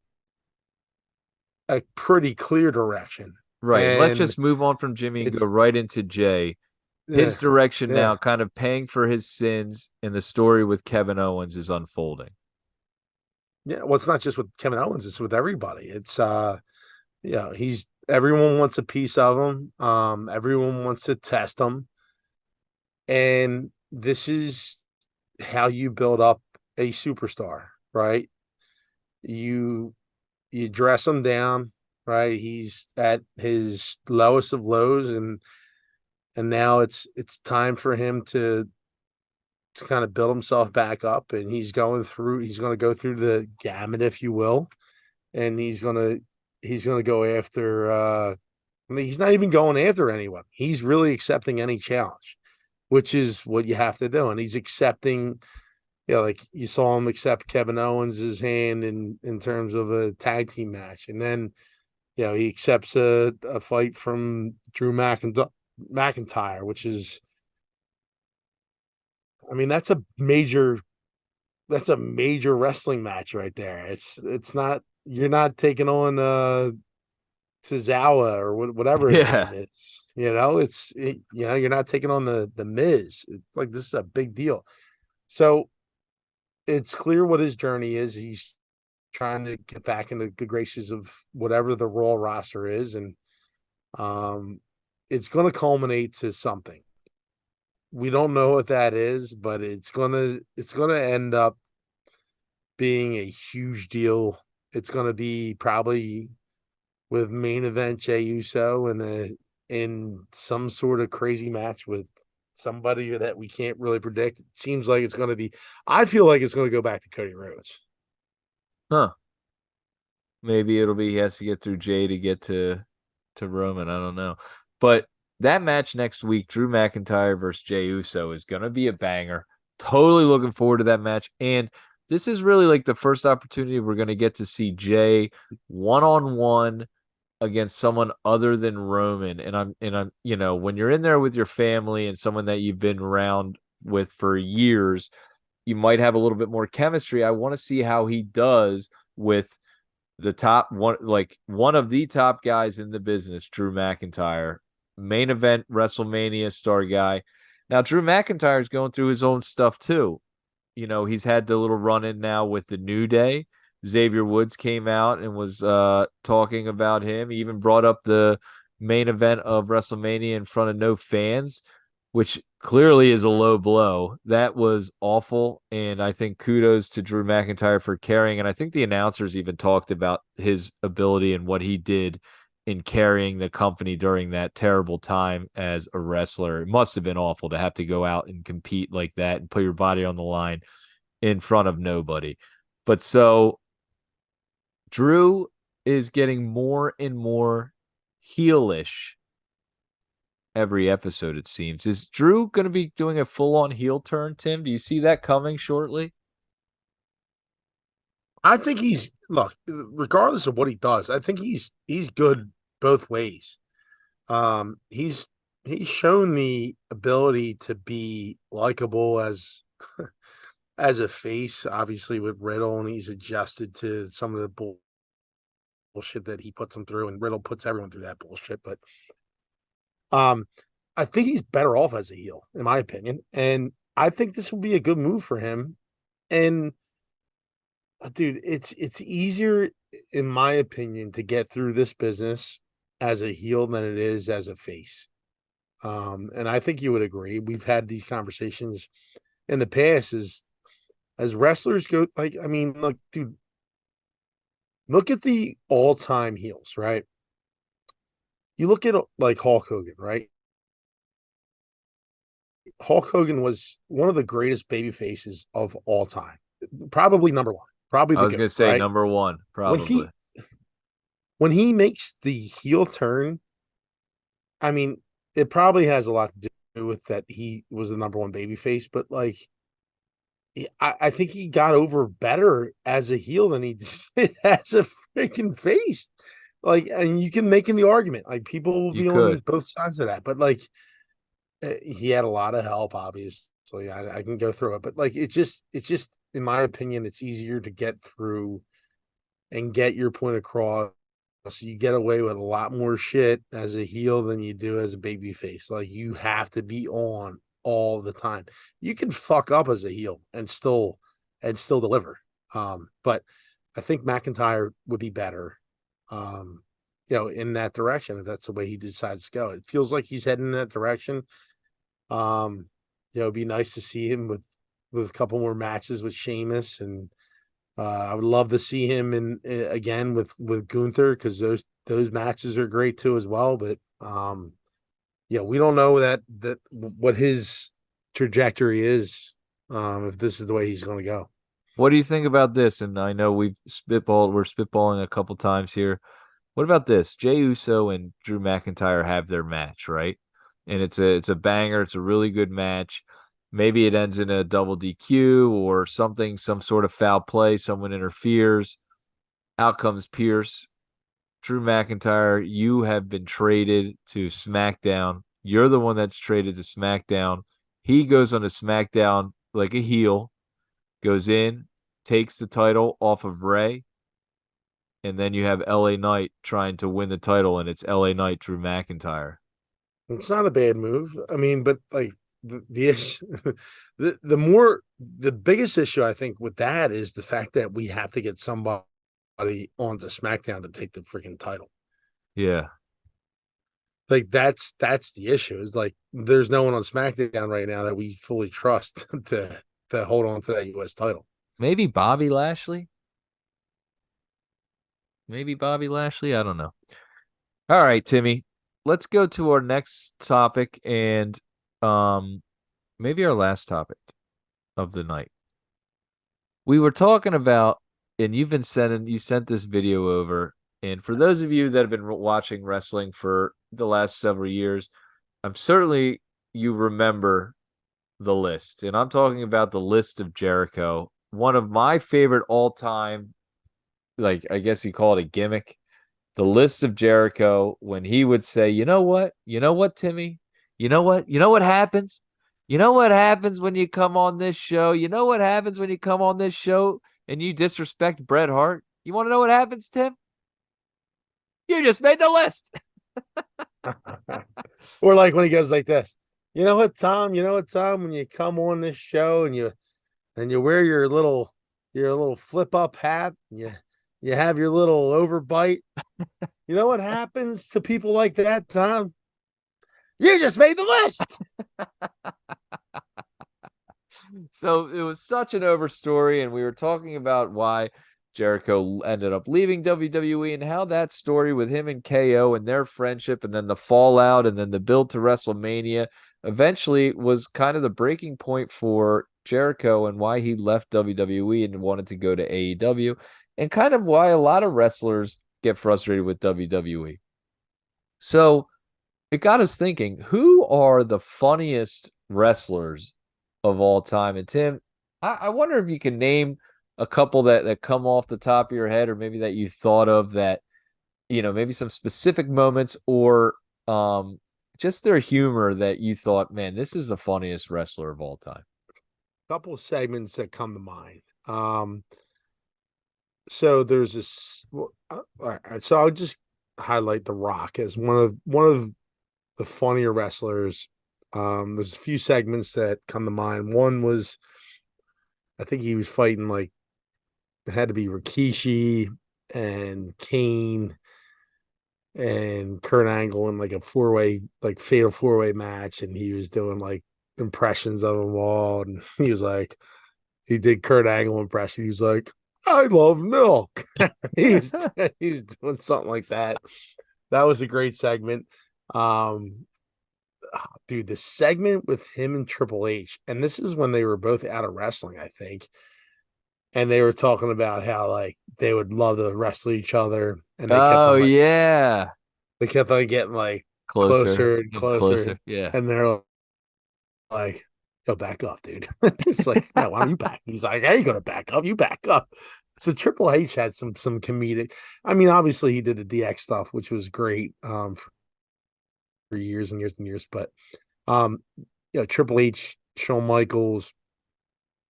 a pretty clear direction, Right. Let's and just move on from Jimmy and go it's right into Jay. yeah, His direction yeah, now, kind of paying for his sins, and the story with Kevin Owens is unfolding. yeah. Well, it's not just with Kevin Owens; it's with everybody. It's yeah, he's everyone wants a piece of him. Everyone wants to test him, and this is how you build up a superstar, right? You you dress him down, right? He's at his lowest of lows, and now it's time for him to kind of build himself back up, and he's going to go through the gamut, if you will, and he's going to go after I mean, he's not even going after anyone. He's really accepting any challenge, which is what you have to do. And he's accepting, like you saw him accept Kevin Owens' hand in terms of a tag team match. And then, he accepts a fight from Drew McIntyre, which is, I mean, that's a major wrestling match right there. It's not, you're not taking on Tozawa or whatever his Yeah. name is. You're not taking on the Miz. It's like this is a big deal. So it's clear what his journey is. He's trying to get back into the graces of whatever the Raw roster is, and um, it's going to culminate to something. We don't know what that is, but it's gonna end up being a huge deal. It's going to be probably with main event Jey Uso in some sort of crazy match with somebody that we can't really predict. It seems like it's going to be. I feel like it's going to go back to Cody Rhodes. Huh. Maybe it'll be he has to get through Jay to get to Roman. I don't know. But that match next week, Drew McIntyre versus Jey Uso, is gonna be a banger. Totally looking forward to that match. And this is really like the first opportunity we're gonna get to see Jay one-on-one against someone other than Roman. And I'm, when you're in there with your family and someone that you've been around with for years, you might have a little bit more chemistry. I want to see how he does with the top one, like one of the top guys in the business, Drew McIntyre, main event WrestleMania star guy. Now, Drew McIntyre is going through his own stuff too. He's had the little run in now with the New Day. Xavier Woods came out and was talking about him. He even brought up the main event of WrestleMania in front of no fans, which clearly is a low blow. That was awful. And I think kudos to Drew McIntyre for carrying. And I think the announcers even talked about his ability and what he did in carrying the company during that terrible time as a wrestler. It must have been awful to have to go out and compete like that and put your body on the line in front of nobody. But so Drew is getting more and more heelish every episode, it seems. Is Drew going to be doing a full-on heel turn, Tim? Do you see that coming shortly? I think look, regardless of what he does, I think he's good both ways. He's shown the ability to be likable as as a face, obviously with Riddle, and he's adjusted to some of the bullshit that he puts him through, and Riddle puts everyone through that bullshit. But I think he's better off as a heel, in my opinion, and I think this will be a good move for him. And dude, it's easier, in my opinion, to get through this business as a heel than it is as a face. And I think you would agree. We've had these conversations in the past as wrestlers go. Like, I mean, look, dude, look at the all-time heels, right? You look at like Hulk Hogan, right? Hulk Hogan was one of the greatest baby faces of all time, probably number one, probably I the was going GOAT, to say right? number one, When probably. he makes the heel turn, I mean, it probably has a lot to do with that he was the number one baby face, but like I think he got over better as a heel than he did as a freaking face. Like, and you can make in the argument, like people will You be on could. both sides of that, but like he had a lot of help, obviously. I can go through it, but like it's just in my opinion, it's easier to get through and get your point across. So you get away with a lot more shit as a heel than you do as a baby face. Like you have to be on all the time. You can fuck up as a heel and still deliver. But I think McIntyre would be better. In that direction if that's the way he decides to go. It feels like he's heading in that direction. It'd be nice to see him with a couple more matches with Sheamus, and I would love to see him again with Gunther because those matches are great too as well. But we don't know that what his trajectory is if this is the way he's going to go. What do you think about this? And I know we're spitballing a couple times here. What about this? Jey Uso and Drew McIntyre have their match, right? And it's a banger. It's a really good match. Maybe it ends in a double DQ or something, some sort of foul play. Someone interferes. Out comes Pierce. Drew McIntyre, you have been traded to SmackDown. You're the one that's traded to SmackDown. He goes on to SmackDown like a heel, goes in, takes the title off of Ray, and then you have LA Knight trying to win the title, and it's LA Knight, Drew McIntyre. It's not a bad move. I mean, but like the issue, the biggest issue I think with that is the fact that we have to get somebody onto SmackDown to take the freaking title. Yeah. Like that's the issue. Is like there's no one on SmackDown right now that we fully trust to hold on to that US title. Maybe Bobby Lashley? Maybe Bobby Lashley? I don't know. All right, Timmy. Let's go to our next topic and maybe our last topic of the night. We were talking about, and you sent this video over. And for those of you that have been watching wrestling for the last several years, I'm certainly you remember the list. And I'm talking about the list of Jericho, one of my favorite all time, like I guess you call it a gimmick. The list of Jericho when he would say, you know what? You know what, Timmy? You know what? You know what happens? You know what happens when you come on this show? You know what happens when you come on this show and you disrespect Bret Hart? You want to know what happens, Tim? You just made the list. Or like when he goes like this. You know what, Tom? You know what, Tom? When you come on this show and you wear your little flip up hat, and you have your little overbite. You know what happens to people like that, Tom? You just made the list. So it was such an overstory, and we were talking about why Jericho ended up leaving WWE, and how that story with him and KO and their friendship, and then the fallout, and then the build to WrestleMania eventually was kind of the breaking point for Jericho and why he left WWE and wanted to go to AEW, and kind of why a lot of wrestlers get frustrated with WWE. So it got us thinking, who are the funniest wrestlers of all time? And Tim, I wonder if you can name a couple that come off the top of your head, or maybe that you thought of that, maybe some specific moments, or just their humor that you thought, man, this is the funniest wrestler of all time. Couple of segments that come to mind. So there's this. All right, so I'll just highlight The Rock as one of the funnier wrestlers. There's a few segments that come to mind. One was, I think he was fighting like, it had to be Rikishi and Kane and Kurt Angle in like a fatal 4-way match, and he was doing like impressions of them all, and he was like, he did Kurt Angle impression. He was like, "I love milk." he was he was doing something like that. That was a great segment. Dude, the segment with him and Triple H, and this is when they were both out of wrestling, I think, and they were talking about how like they would love to wrestle each other, and Oh yeah, they kept on getting like closer closer and and closer, closer. Yeah. and they're like, "Yo, back up, dude." It's like, "No, why don't you back?" He's like, "I ain't gonna back up. You back up." So Triple H had some comedic. I mean, obviously he did the DX stuff, which was great for years and years and years. But Triple H, Shawn Michaels,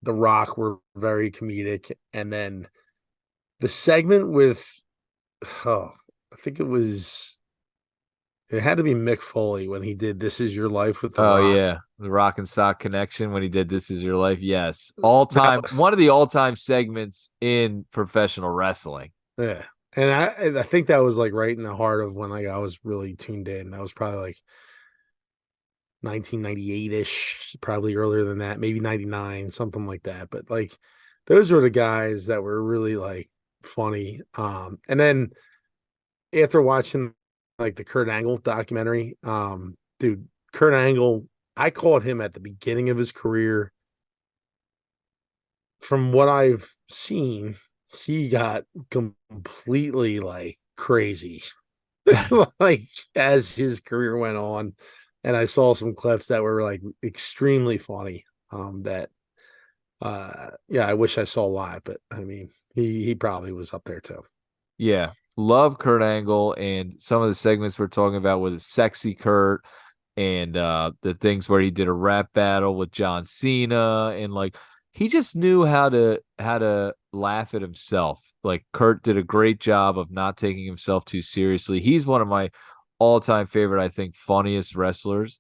The Rock were very comedic, and then the segment with, oh, I think it had to be Mick Foley when he did "This Is Your Life" with The Oh Rock. yeah, the Rock and Sock connection when he did "This Is Your Life." Yes, That one of the all time segments in professional wrestling. Yeah. And I think that was like right in the heart of when like I was really tuned in. That was probably like 1998-ish, probably earlier than that, maybe 99, something like that. But like those were the guys that were really like funny. And then after watching like the Kurt Angle documentary, dude, Kurt Angle, I called him at the beginning of his career. From what I've seen, he got completely like crazy like as his career went on, and I saw some clips that were like extremely funny. That yeah, I wish I saw live, but I mean, he probably was up there too. Yeah, love Kurt Angle, and some of the segments we're talking about was Sexy Kurt, and the things where he did a rap battle with John Cena, and like he just knew how to laugh at himself. Like Kurt did a great job of not taking himself too seriously. He's one of my all-time favorite, I think, funniest wrestlers.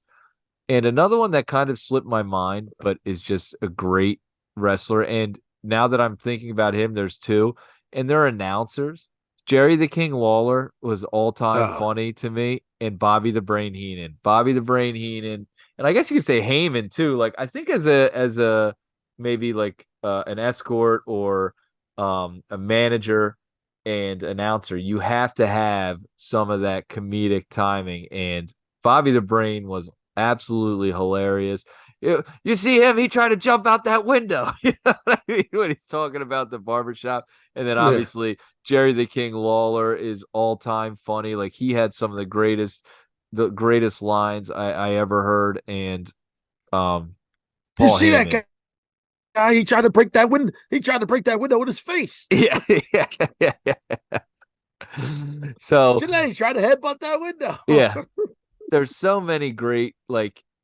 And another one that kind of slipped my mind, but is just a great wrestler. And now that I'm thinking about him, there's two, and they're announcers. Jerry the King Lawler was all time Oh, funny to me, and Bobby the Brain Heenan. Bobby the Brain Heenan, and I guess you could say Heyman too. Like I think as a maybe like an escort or a manager and announcer, you have to have some of that comedic timing. And Bobby the Brain was absolutely hilarious. You see him, he tried to jump out that window. You know what I mean? When he's talking about the barbershop. And then yeah. obviously Jerry the King Lawler is all time funny. Like he had some of the greatest lines I ever heard. And You Paul see that Heyman. guy? He tried to break that window. He tried to break that window with his face. Yeah, yeah, yeah, yeah. So Today he tried to headbutt that window. yeah, there's so many great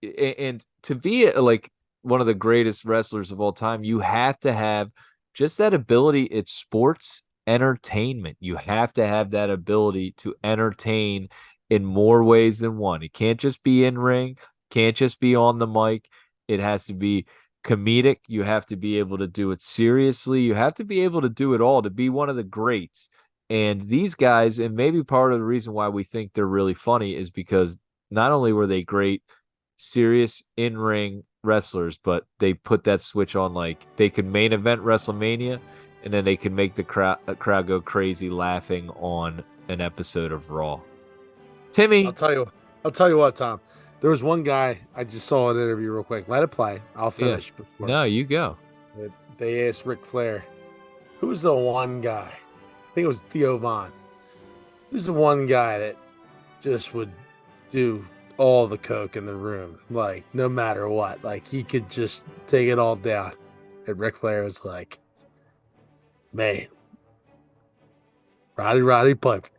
and to be like one of the greatest wrestlers of all time, you have to have just that ability. It's sports entertainment. You have to have that ability to entertain in more ways than one. It can't just be in ring, can't just be on the mic. It has to be comedic. You have to be able to do it seriously. You have to be able to do it all to be one of the greats. And these guys, and maybe part of the reason why we think they're really funny is because not only were they great, serious in-ring wrestlers, but they put that switch on. Like they could main event WrestleMania, and then they can make the crowd go crazy laughing on an episode of Raw. Timmy, I'll tell you what, Tom. There was one guy I just saw an interview real quick. Let it play. I'll finish before. No, you go. They asked Ric Flair, who's the one guy? I think it was Theo Von. Who's the one guy that just would do all the coke in the room, like no matter what, like he could just take it all down? And Ric Flair was like, man, Roddy Piper.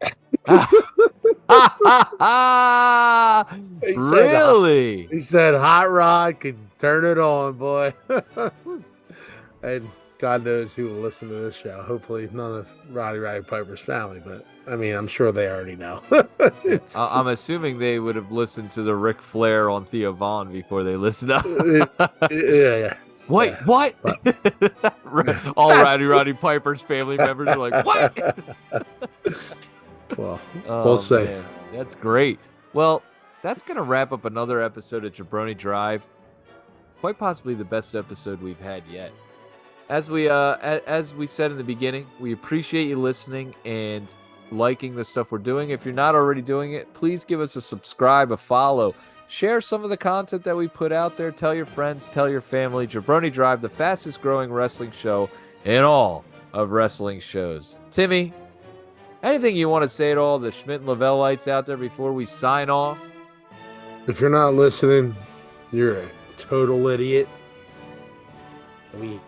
Really? He said Hot Rod could turn it on, boy. And God knows who will listen to this show. Hopefully none of Roddy Piper's family, but I mean, I'm sure they already know. I'm assuming they would have listened to the Ric Flair on Theo Von before they listened up. Yeah. Wait, yeah. what? All Roddy Piper's family members are like, what? Well, we'll see. Man, that's great. Well, that's going to wrap up another episode of Jabroni Drive. Quite possibly the best episode we've had yet. As we said in the beginning, we appreciate you listening and liking the stuff we're doing. If you're not already doing it, please give us a subscribe, a follow. Share some of the content that we put out there. Tell your friends, tell your family. Jabroni Drive, the fastest growing wrestling show in all of wrestling shows. Timmy, anything you want to say to all the Schmidt and Lavellites out there before we sign off? If you're not listening, you're a total idiot. We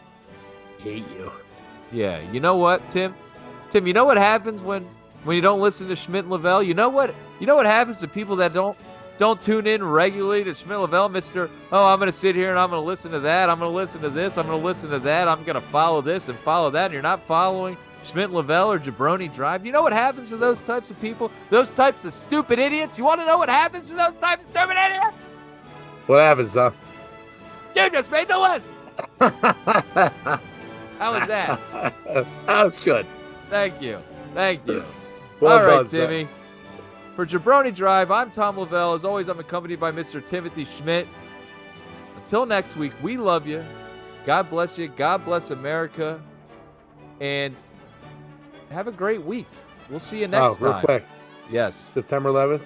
hate you. Yeah, you know what, Tim? Tim, you know what happens when you don't listen to Schmidt and Lavelle? You know what happens to people that don't tune in regularly to Schmidt and Lavelle, Mr. Oh, I'm going to sit here and I'm going to listen to that. I'm going to listen to this. I'm going to listen to that. I'm going to follow this and follow that. And you're not following Schmidt and Lavelle or Jabroni Drive. You know what happens to those types of people? Those types of stupid idiots? You want to know what happens to those types of stupid idiots? What happens, Tom? You just made the list. How was that? That was good. Thank you. Well All right, done, Timmy. For Jabroni Drive, I'm Tom Lavelle. As always, I'm accompanied by Mr. Timothy Schmidt. Until next week, we love you. God bless you. God bless America. And have a great week. We'll see you next time. Real quick. Yes. September 11th.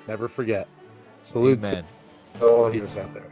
Never forget. Salute Amen. to all heroes out there.